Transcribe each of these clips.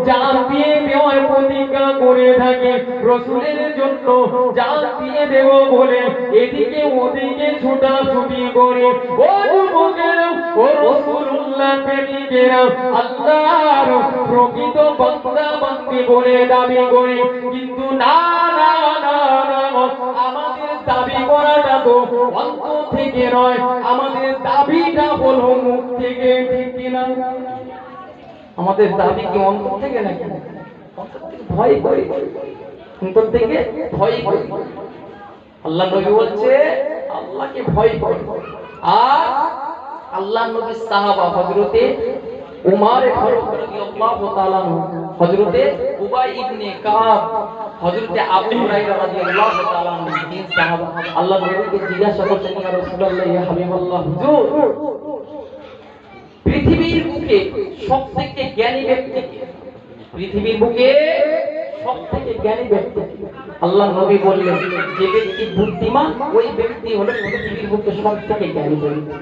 জান দিয়ে দেওয়ার প্রতিজ্ঞা করে থাকে, রাসূলের জন্য জান দিয়ে দেব বলে এদিকে ওদিকে ছুটাছুটি করে। ও যুবকেরা, ও রাসূলুল্লাহ প্রেমিকেরা, আল্লাহর প্রকৃত বান্দা বান্দি বলে দাবি করে, কিন্তু না না না না, আমাদের দাবি করাটা তো অন্তর থেকে নয়, আমাদের দাবিটা হলো মুখ থেকে, ঠিক কিনা? আমাদের দাবি কি অন্তর থেকে নাকি? অন্তর থেকে ভয় করি, অন্তর থেকে ভয় করি। আল্লাহ নবী বলছে আল্লাহকে ভয় করি। আর আল্লাহ নবীর সাহাবা হযরতে উমর ফারুক রাদিয়াল্লাহু তাআলা আনহু, হযরতে উবাই ইবনে কাব, হযরতে আবু হুরায়রা রাদিয়াল্লাহু তাআলা আনহু, তিন সাহাবা আল্লাহ নবীকে জিজ্ঞাসা করলেন, ইয়া রাসূলুল্লাহ, ইয়া হাবিবাল্লাহ, হুজুর পৃথিবীর বুকে সবথেকে জ্ঞানী ব্যক্তি কে? পৃথিবীর বুকে সবথেকে জ্ঞানী ব্যক্তি। আল্লাহ নবী বললেন, যে ব্যক্তি বুদ্ধিমান ওই ব্যক্তি হলো পৃথিবীর বুকে সবথেকে জ্ঞানী ব্যক্তি।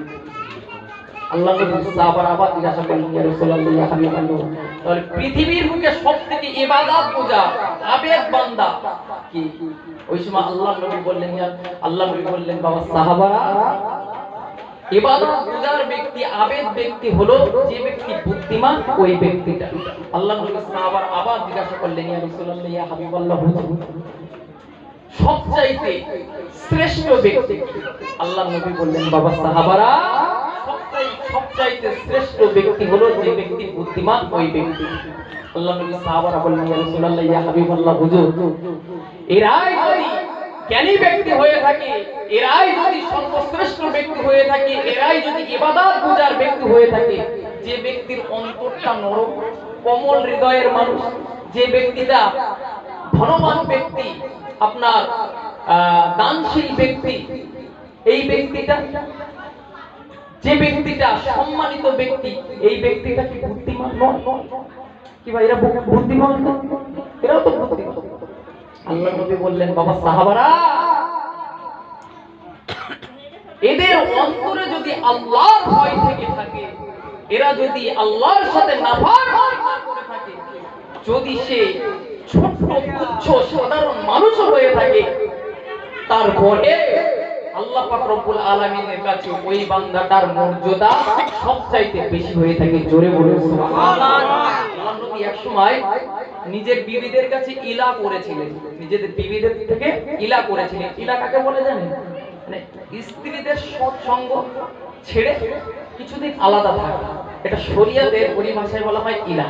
আল্লাহ নবী সাহাবারা আবার জিজ্ঞাসা করলেন, ইয়া রাসূলুল্লাহ, ইয়া হাবিবাল্লাহ, তাহলে পৃথিবীর বুকে সবথেকে ইবাদত পূজা আবেদ বান্দা কি? ওই সময় আল্লাহ নবী বললেন, বাবা সাহাবারা, ইবাদত পূজার ব্যক্তি আবেদ ব্যক্তি হলো যে ব্যক্তি বুদ্ধিমান ওই ব্যক্তিটা। আল্লাহ নবী সাহাবার আবার জিজ্ঞাসা করলেন, ইয়া রাসূলুল্লাহ, ইয়া হাবিবাল্লাহ, সবচাইতে শ্রেষ্ঠ ব্যক্তি? আল্লাহ নবী বললেন, বাবা সাহাবারা, সবচাইতে শ্রেষ্ঠ ব্যক্তি হলো যে ব্যক্তি বুদ্ধিমান ওই ব্যক্তি। আল্লাহ নবী সাহাবারা বললেন, ইয়া রাসূলুল্লাহ, ইয়া হাবিবাল্লাহ, হুজুর এরাই যদি জ্ঞানী ব্যক্তি হয়ে থাকে, এরাই যদি সর্বশ্রেষ্ঠ ব্যক্তি হয়ে থাকে, এরাই যদি ইবাদত পূজার ব্যক্তি হয়ে থাকে, যে ব্যক্তির অন্তরটা নরম কোমল হৃদয়ের মানুষ, যে ব্যক্তিটা ধনবান ব্যক্তি, আপনার দানশীল ব্যক্তি, এই ব্যক্তিটা, যে ব্যক্তিটা সম্মানিত ব্যক্তি, এই ব্যক্তিটা কি বুদ্ধিমান নয়? কি ভাই, এরা বুদ্ধিমান? এরাও তো বুদ্ধিমান। আল্লাহ নবী বললেন, বাবা সাহাবারা, এদের অন্তরে যদি আল্লাহর ভয় থেকে থাকে, এরা যদি আল্লাহর সাথে নাফরমানি না করে থাকে, যদি সে ছোট তুচ্ছ সাধারণ মানুষ হয়ে থাকে, তারপরে আল্লাহ পাক রব্বুল আলামিনের কাছে ওই বান্দাটার মর্যাদা সবচাইতে বেশি হয়ে থাকে। জোরে বলে সুবহানাল্লাহ। আল্লাহ নবী এক সময় নিজের বিবিদের কাছে ইলা করেছিলেন, নিজেদের বিবিদের থেকে ইলা করেছিলেন। ইলা কাকে বলে জানেন? মানে স্ত্রীদের সৎসঙ্গ ছেড়ে কিছুদিন আলাদা থাকা, এটা শরীয়তের পরিভাষায় বলা হয় ইলা।